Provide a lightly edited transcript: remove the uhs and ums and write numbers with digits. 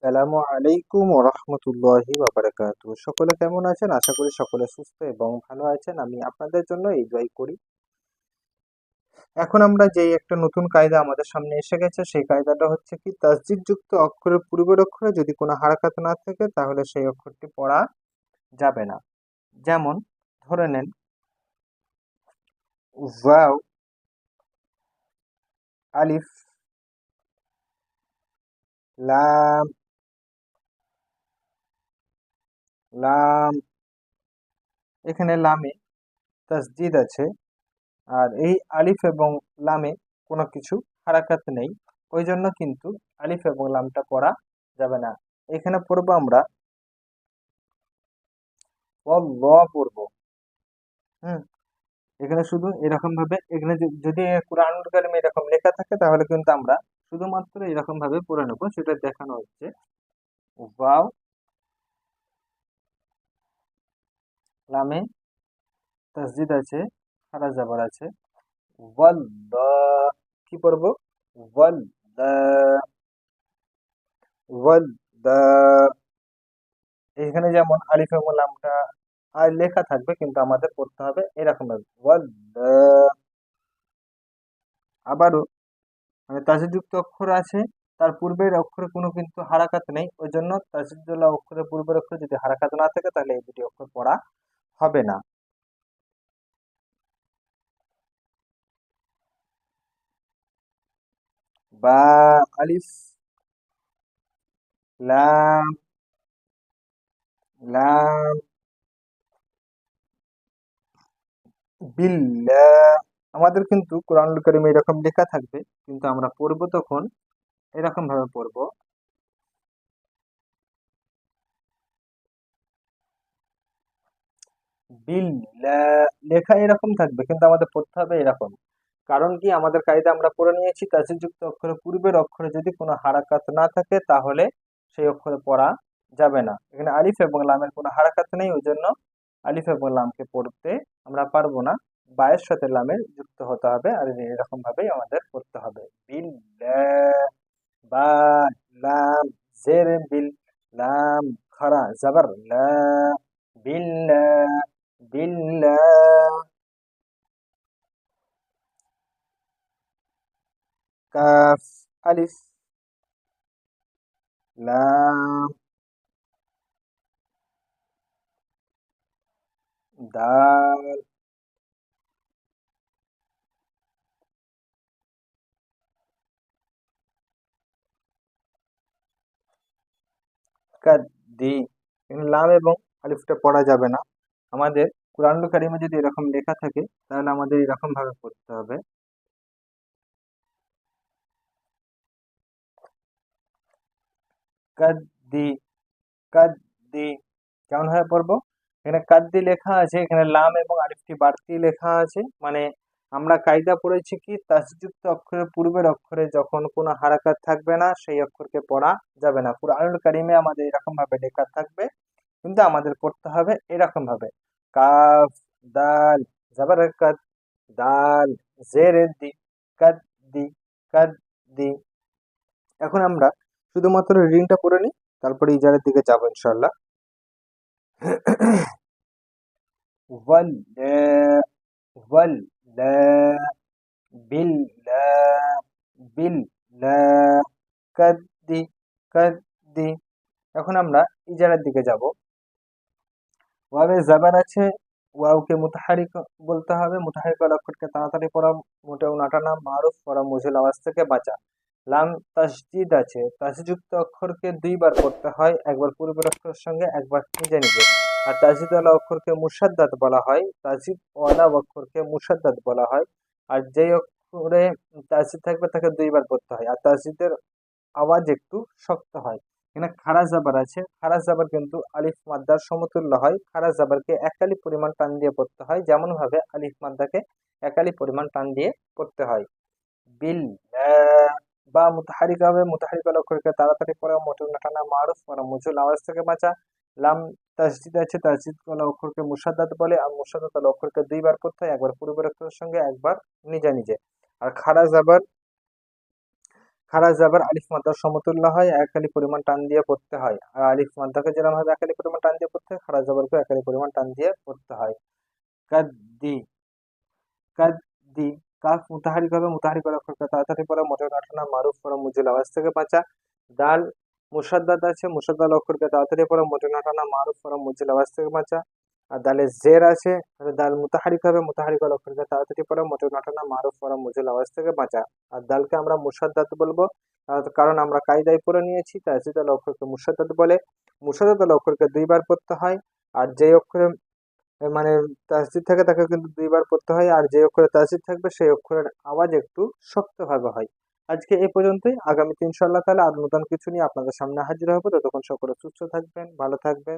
আসসালামু আলাইকুম ওরহমতুল্লাহি ওয়াবারাকাতু। সকলে কেমন আছেন? আশা করি সকলে সুস্থ এবং ভালো আছেন। আমি আপনাদের জন্য এই দোয়াই করি। এখন আমরা যেই একটা নতুন কায়দা আমাদের সামনে এসে গেছে, সেই কায়দাটা হচ্ছে কি, তাসদিদ যুক্ত অক্ষরের পূর্বের অক্ষরে যদি কোনো হারাকাত না থাকে তাহলে সেই অক্ষরটি পড়া যাবে না। যেমন ধরে নেন ওয়াও, আলিফ, লাম, লাম। এখানে লামে তাসদিদ আছে, আর এই আলিফ এবং লামে কোনো কিছু হারাকাত নেই। ওই জন্য কিন্তু আলিফ এবং লামটা পড়া যাবে না। এখানে পড়বো আমরা ল পড়বো। হুম, এখানে শুধু এরকম ভাবে, এখানে যদি কোরআনুল কারিমে এরকম লেখা থাকে তাহলে কিন্তু আমরা শুধুমাত্র এরকম ভাবে পড়ে নেবো, সেটা দেখানো হচ্ছে। ওয়াও, লামে তাসদিদ আছে, খারা জাবার আছে, ওয়াল, কি পড়বো? ওয়াল, ওয়াল, এখানে যেমন আলিফ এবং লামটা আর লেখা থাকবে, কিন্তু আমাদের পড়তে হবে এরকম ভাবে ওয়াল। আবারও মানে তাসদিদযুক্ত অক্ষর আছে, তার পূর্বের অক্ষরে কোনো কিন্তু হারাকাত নেই। ওই জন্য তাসদিদওয়ালা অক্ষরের পূর্বের অক্ষরে যদি হারাকাত না থাকে তাহলে এই দুটি অক্ষর পড়া হবে না। বা, আলিফ, লাম, লাম, বিল্লাহ। আমাদের কিন্তু কোরআনুল কারীমে এরকম লেখা থাকবে, কিন্তু আমরা পড়বো তখন এরকম ভাবে পড়বো। বিল্লাহ লেখা এরকম থাকবে, কিন্তু আমাদের পড়তে হবে এরকম। কারণ কি, আমাদের কায়দা আমরা পড়ে নিয়েছি, তাসদিদযুক্ত অক্ষরের পূর্বের অক্ষরে যদি কোনো হারাকাত না থাকে তাহলে সেই অক্ষরে পড়া যাবে না। এখানে আলিফ এবং লামের কোনো হারাকাত নেই, ওই জন্য আলিফ এবং লামকে পড়তে আমরা পারবো না। বায়ের সাথে লামের যুক্ত হতে হবে, আর এরকম ভাবেই আমাদের পড়তে হবে। বিল্লাহ, বা, লাম, জের বিল, লাম, খারা জাবার লা, বিল্লাহ, বিল্লাহ। কাফ, আলিফ, লাম, দাল, কাদ, দি। এখানে লাম এবং আলিফটা পড়া যাবে না। আমাদের কুরআনুল কারীমে যদি এরকম লেখা থাকে তাহলে আমাদের এরকম ভাবে পড়তে হবে। কাদ, দি, কাদ, দি। কেমন ভাবে পড়বো? এখানে কাদ দি লেখা আছে, এখানে লাম এবং আলিফটি বাড়তি লেখা আছে। মানে আমরা কায়দা পড়েছি কি, তাসযুক্ত অক্ষরের পূর্বের অক্ষরে যখন কোনো হারাকাত থাকবে না সেই অক্ষরকে পড়া যাবে না। কুরআনুল কারীমে আমাদের এরকম ভাবে লেখা থাকবে, কিন্তু আমাদের পড়তে হবে এরকম ভাবে। কাফ, দাল, জাবার কাদ, দাল, জের দি, কাদ, দি, কাদ, দি। এখন আমরা শুধুমাত্র রিডিংটা পড়ে নিই, তারপরে ইজারের দিকে যাবো ইনশাল্লাহ। ولا، ولا، بالله، بالله، كدي، كدي। এখন আমরা ইজারার দিকে যাব। ওয়াবে জাবার আছে, ওয়াওকে মুতাহারিক বলতে হবে। মুতাহারিক অক্ষরকে তাড়াতাড়ি পড়া মোটেও নাটা না, মারুফ পড়া মুজিল আওয়াজ থেকে বাঁচা। লাম তাসদিদ আছে, তাসযুক্ত অক্ষরকে দুইবার পড়তে হয়, একবার পূর্বের অক্ষরের সঙ্গে, একবার নিজে নিজে। আর তাসদিদওয়ালা অক্ষরকে মুসাদ্দাদ বলা হয়, তাসদিদওয়ালা অক্ষরকে মুসাদ্দাদ বলা হয়। আর যেই অক্ষরে তাসদিদ থাকবে তাকে দুইবার পড়তে হয়, আর তাসদিদের আওয়াজ একটু শক্ত হয়। এখানে খাড়া জাবার আছে, খাড়া জাবার কিন্তু আলিফ মাদ্দার সমতুল্য হয়। খাড়া জাবারকে একালি পরিমাণ টান দিয়ে পড়তে হয়, যেমন ভাবে আলিফ মাদ্দাকে একালি পরিমাণ টান দিয়ে পড়তে হয়। বিল, বা মুতাহারিক হবে, মুতাহারিক অক্ষরকে তাড়াতাড়ি পড়া, মোটর নাটানা, মারুফ পড়া মুজুল আওয়াজ থেকে বাঁচা। লাম তাসদিদ আছে, তাসদিদ ওয়ালা অক্ষরকে মুসাদ্দাদ বলে, আর মুসাদ্দাদ ওয়ালা অক্ষরকে দুইবার পড়তে হয়, একবার পূর্বের অক্ষরের সঙ্গে, একবার নিজে নিজে। আর খাড়া জাবার, খাড়া জাবার আলিফ মাদ্দার সমতুল্য হয়, একালি পরিমাণ টান দিয়ে পড়তে হয়। আর আলিফ মাদ্দাকে যেরকম ভাবে একালি পরিমাণ টান দিয়ে পড়তে হয়, খাড়া জাবারকে একালি পরিমাণ টান দিয়ে পড়তে হয়। কাদ্দি, কাদ্দি। কাফ মুতাহারিক হবে, মুতাহারিক অক্ষরকে তাড়াতাড়ি পড়া, মোটে কাটানা, মারুফ পড়া, মুজিল আওয়াজ থেকে বাঁচা। দাল মুসাদ্দাদ আছে, মুসাদ্দাল অক্ষরকে তাড়াতাড়ি পড়া, মোটে কাটানা, মারুফ পড়া, মুজিল আওয়াজ থেকে বাঁচা। আর দালে জের আছে, তাহলে দাল মুতাহারিক হবে, মুতাহারিক অক্ষরকে তাড়াতাড়ি পড়া, মোটে কাটানা, মারুফ পড়া, মুজিল আওয়াজ থেকে বাঁচা। আর দালকে আমরা মুসাদ্দাদ বলবো, কারণ আমরা কায়দায় পড়ে নিয়েছি, তাই দাল অক্ষরকে মুসাদ্দাদ বলে। মুসাদ্দাদ অক্ষরকে দুইবার পড়তে হয়। আর যে অক্ষরে মানে তাসজিদ থাকে তাকে কিন্তু দুইবার পড়তে হয়, আর যে অক্ষরে তাসজিদ থাকবে সেই অক্ষরের আওয়াজ একটু শক্তভাবে হয়। আজকে এই পর্যন্তই। আগামীতে ইনশাআল্লাহ তাআলা আর নতুন কিছু নিয়ে আপনাদের সামনে হাজির হবো। ততক্ষণ সকলে সুস্থ থাকবেন, ভালো থাকবেন।